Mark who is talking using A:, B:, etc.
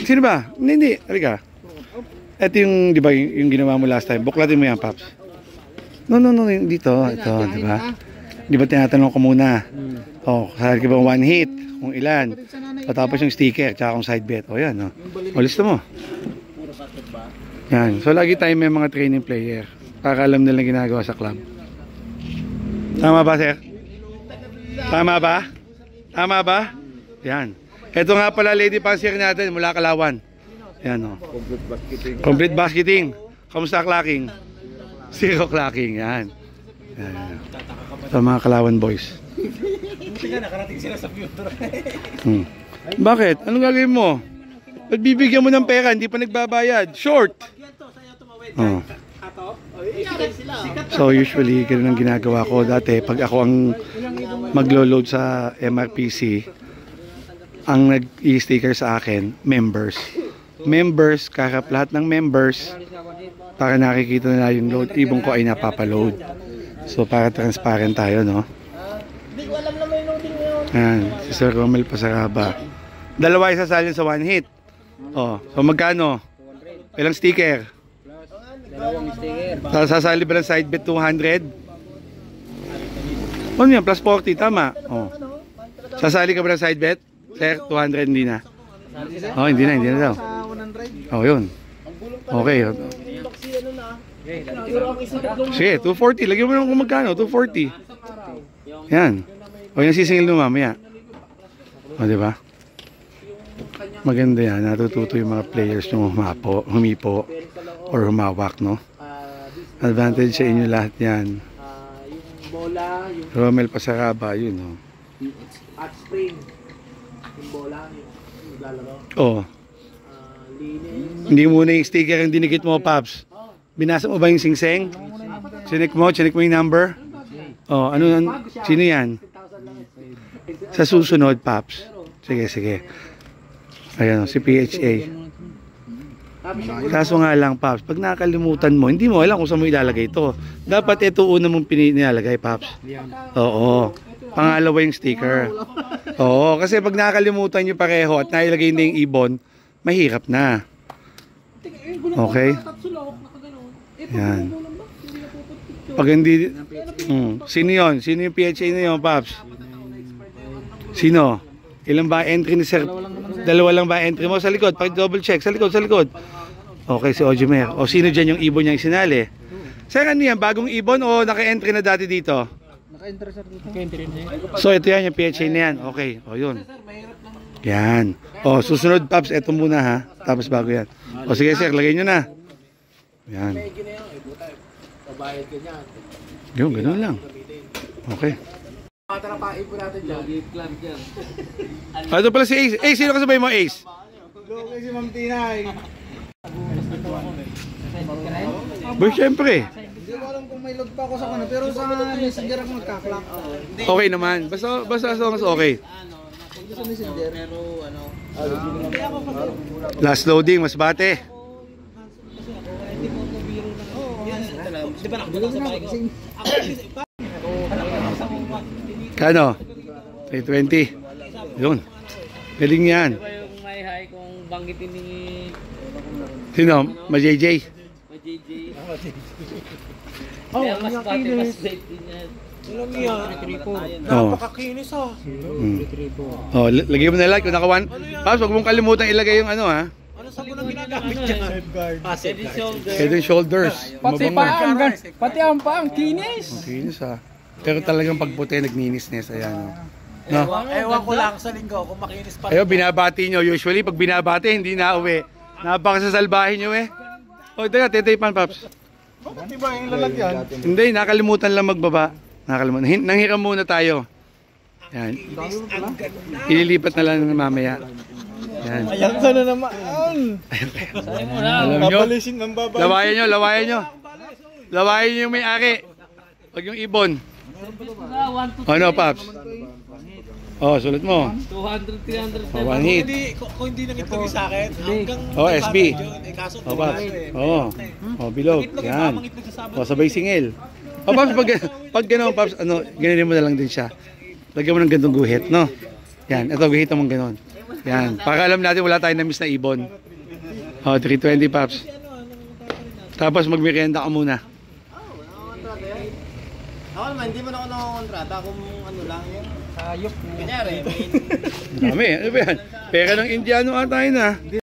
A: Sino ba? Hindi. Halika. Ito yung, di ba, yung ginawa mo last time. Buklatin mo yan, Paps. No. Dito. Ito, di ba? Di ba tinatanong ko muna? Oh, saan ka ba one hit? Kung ilan? Tapos yung sticker, tsaka kung side bet. O yan, o. O, listo mo. Yan. So, lagi tayo may mga training player. Para alam nila ginagawa sa club. Tama ba, sir? Tama ba? Tama ba? Yan. Ito nga pala lady fancier natin mula Kalawan. Yan o. Complete basketing. Kamusta clocking? Zero clocking. Yan. Yan. Ito mga Kalawan boys.
B: Nakarating sila sa future.
A: Bakit? Anong gagawin mo? Ba't bibigyan mo ng pera? Hindi pa nagbabayad. Short. Oh. So usually ganun ang ginagawa ko dati pag ako ang maglo-load sa MRPC. Ang nag-i-sticker sa akin, members. Members, kakap lahat ng members para nakikita nila yung load. Ibon ko ay napapaload. So para transparent tayo, no? Ayan, si Sir Romel Pasaraba. Dalawa isasalin sa one hit. Oh, so magkano? Ilang sticker? Sasali ba ng side bet 200? Ano yan? Plus 40, tama. Oh. Sasali ka ba ng side bet? Sir, 200 hindi na. Oh, hindi na daw. Oh, yun. Okay. Sige, 240. Lagyan mo naman kung magkano. 240. Yan. O, yan sisingil mo mamaya. O, diba? Maganda yan. Natututo yung mga players yung humipo or humawak, no? Advantage sa inyo lahat yan. Romel Pasaraba, yun, no?
B: At spring. Yung bola, yung lalaro.
A: Oh. Hindi muna yung sticker yung dinikit mo, Paps. Binasa mo ba yung singseng? Chinik mo yung number? Oh, sino yan? Sa susunod, Paps. Sige. Ayan, si PHA. Kaso nga lang, Paps, pag nakalimutan mo, hindi mo alam kung saan mo ilalagay ito. Dapat ito una mong nilalagay, Paps. Oo. Pangalawa yung sticker. Oo, kasi pag nakalimutan nyo pareho at nailagay na yung ibon, mahirap na. Okay? Yan. Pag hindi... Sino yun? Sino yung PHA na yun, Paps? Sino? Ilan ba entry ni Sir? Dalawa lang ba entry mo? Sa likod, pag-double check. Sa likod. Okay, si Ojimer. O sino dyan yung ibon niyang sinali? Sir, ano yan? Bagong ibon o naka-entry na dati dito? So ito yan yung PHA na yan. Okay, o yun. Yan. O susunod, Paps, ito muna ha. Tapos bago yan. O sige sir, lagay nyo na. Yan. Yun, ganun lang. Okay. Ito pala si Ace. Ace, sino kasabay mo, Ace?
B: Loki si Ma'am Tinay.
A: Boy, syempre.
B: Hindi ko alam kung may load pa ako sa kanya, pero sa messenger ako magka-clock.
A: Okay naman. Basta as long as okay.
B: Sa messenger. Pero
A: Last loading, mas bate.
B: Di ba nakabula sa bahay ko?
A: Kano? 320. Yun. Galing yan.
C: Di ba yung may high kung banggitin ni...
A: Sino? Ma-JJ?
C: Ma-JJ. Kaya mas pati, mas late din yan.
B: Alam niya, napakakinis ha.
A: Oh, lagay mo na like kung naka one. Paps, huwag mong kalimutan ilagay yung ano ha.
B: Ano sa mo nang ginagamit dyan?
A: Head and shoulders.
D: Pati ang paang kinis.
A: Kinis ha. Pero talagang pagputi nagninis-nis. Ayan. No?
B: Ewan ko lang sa linggo kung makinis pa.
A: Ayo, binabati nyo. Usually, pag binabati, hindi na uwi. Napakasasalbahin nyo eh. O, teka, tetaypan, Paps.
B: Bakit iba yung lalagyan?
A: Hindi, nakalimutan lang magbaba. Nakalimutan. Nanghiram muna tayo. Yan. Ililipat na lang mamaya. Yan.
B: Ayan ka na naman.
A: Alam nyo?
B: Babalisin ng baba.
A: Lawayan nyo. Lawayan nyo yung may-ari. Huwag yung ibon. Ano, Paps? Oh, sulat mo.
C: 200, 300.
A: Oh, one hit.
B: Kung hindi nang itlog sa akin, hanggang...
A: Oh, SB.
B: Kaso
A: Oh, Paps. Oh. Oh, bilog. Yan. Oh, sabay singil. Oh, Paps, pag gano'n, Paps, ano, gano'n mo na lang din siya. Lagyan mo ng gantong guhit, no? Yan, ito, guhit mo gano'n. Yan. Para alam natin wala tayong na-miss na ibon. Oh, 320 Paps. Tapos magmerienda ka muna.
B: Ako naman, hindi mo na ako nakakontrata kung ano lang yun.
D: Hayop.
B: Kanyari,
A: Dami. Ano ba yan? Pera ng Indiano ata yun ah.